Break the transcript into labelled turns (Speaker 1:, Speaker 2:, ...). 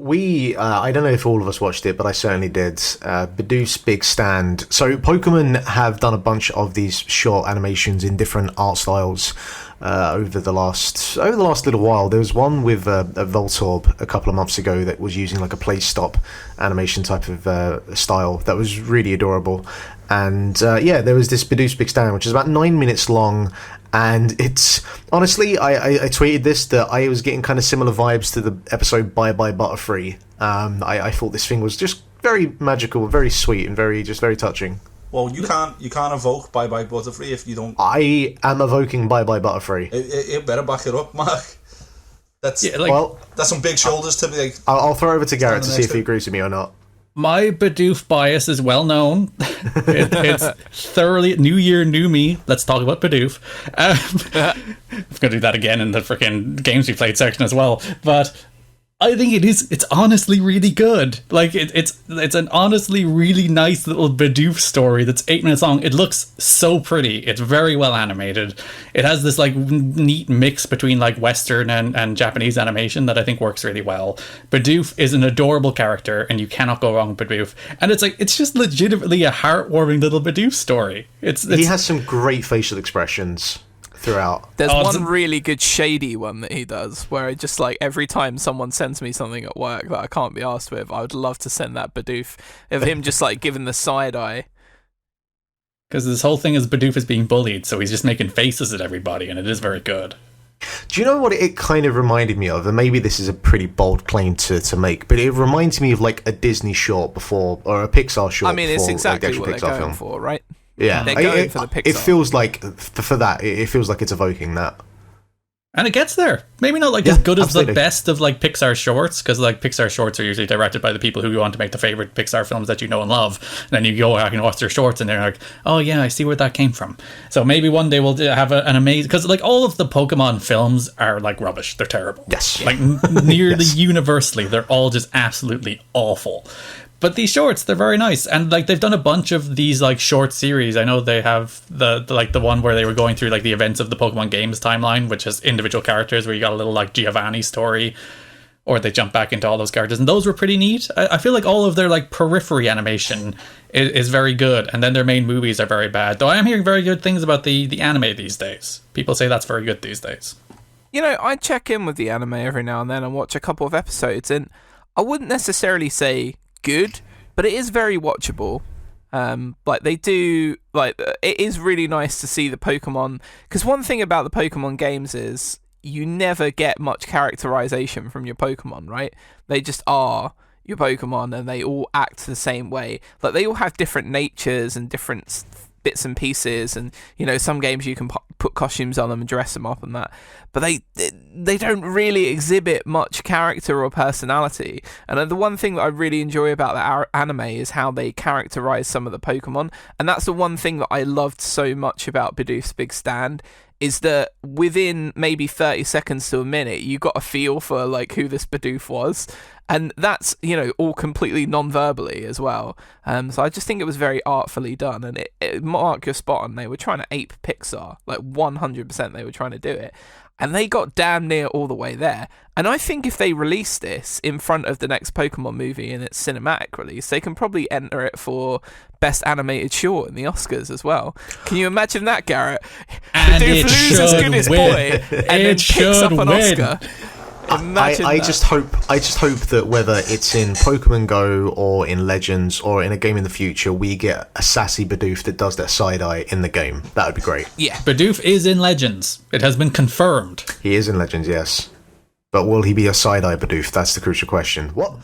Speaker 1: I don't know if all of us watched it, but I certainly did. Bidoof's Big Stand. So Pokemon have done a bunch of these short animations in different art styles over the last little while. There was one with a Voltorb a couple of months ago that was using like a play stop animation type of style that was really adorable. And there was this Bidoof's Big Stand, which is about 9 minutes long. And it's honestly, I tweeted this that I was getting kind of similar vibes to the episode Bye Bye Butterfree. I thought this thing was just very magical, very sweet, and very touching.
Speaker 2: Well, you can't evoke Bye Bye Butterfree if you don't.
Speaker 1: I am evoking Bye Bye Butterfree.
Speaker 2: It better back it up, Mark. That's some big shoulders to be like.
Speaker 1: I'll throw over to Garrett to see if he agrees with me or not.
Speaker 3: My Bidoof bias is well known. It's thoroughly New Year, new me. Let's talk about Bidoof. I'm going to do that again in the freaking games we played section as well. But I think it's honestly really good. Like it's an honestly really nice little Bidoof story that's 8 minutes long. It looks so pretty. It's very well animated. It has this like neat mix between like Western and Japanese animation that I think works really well. Bidoof is an adorable character, and you cannot go wrong with Bidoof. And it's just legitimately a heartwarming little Bidoof story. He
Speaker 1: has some great facial expressions throughout.
Speaker 4: There's one really good shady one that he does where it just like every time someone sends me something at work that I can't be asked with, I would love to send that Bidoof of him just like giving the side eye.
Speaker 3: Because this whole thing is Bidoof is being bullied, so he's just making faces at everybody, and it is very good.
Speaker 1: Do you know what it kind of reminded me of? And maybe this is a pretty bold claim to make, but it reminds me of like a Disney short before, or a Pixar short.
Speaker 4: I mean, it's exactly
Speaker 1: like the
Speaker 4: what
Speaker 1: Pixar
Speaker 4: they're going
Speaker 1: film.
Speaker 4: for, right?
Speaker 1: Yeah,
Speaker 4: they're going for the Pixar.
Speaker 1: It feels like for that. It feels like it's evoking that,
Speaker 3: and it gets there. Maybe not like as good as
Speaker 1: absolutely.
Speaker 3: the best of like Pixar shorts, because like Pixar shorts are usually directed by the people who want to make the favorite Pixar films that you know and love. And then you go back and watch their shorts, and they're like, "Oh yeah, I see where that came from." So maybe one day we'll have an amazing, because like all of the Pokemon films are like rubbish. They're terrible.
Speaker 1: Yes,
Speaker 3: like nearly universally, they're all just absolutely awful. But these shorts, they're very nice. And like they've done a bunch of these like short series. I know they have the one where they were going through like the events of the Pokemon games timeline, which has individual characters where you got a little like Giovanni story, or they jump back into all those characters. And those were pretty neat. I feel like all of their like periphery animation is very good. And then their main movies are very bad. Though I am hearing very good things about the anime these days. People say that's very good these days.
Speaker 4: You know, I check in with the anime every now and then and watch a couple of episodes, and I wouldn't necessarily say good, but it is very watchable. Like they do, like it is really nice to see the Pokemon, because one thing about the Pokemon games is you never get much characterization from your Pokemon, right? They just are your Pokemon, and they all act the same way. Like they all have different natures and different bits and pieces, and you know, some games you can put costumes on them and dress them up and that, but they don't really exhibit much character or personality. And the one thing that I really enjoy about the anime is how they characterize some of the Pokemon, and that's the one thing that I loved so much about Bidoof's Big Stand, is that within maybe 30 seconds to a minute, you got a feel for like who this Bidoof was. And that's, you know, all completely non-verbally as well. So I just think it was very artfully done. And Mark, you're spot on. They were trying to ape Pixar. Like 100% they were trying to do it. And they got damn near all the way there. And I think if they release this in front of the next Pokemon movie in its cinematic release, they can probably enter it for Best Animated Short in the Oscars as well. Can you imagine that, Garrett?
Speaker 3: And
Speaker 4: Bidoof loses Goodness Boy and then picks up an Oscar.
Speaker 1: I just hope that whether it's in Pokemon Go or in Legends or in a game in the future, we get a sassy Bidoof that does that side eye in the game. That would be great.
Speaker 4: Yeah,
Speaker 3: Bidoof is in Legends. It has been confirmed.
Speaker 1: He is in Legends, yes. But will he be a side eye Bidoof? That's the crucial question. What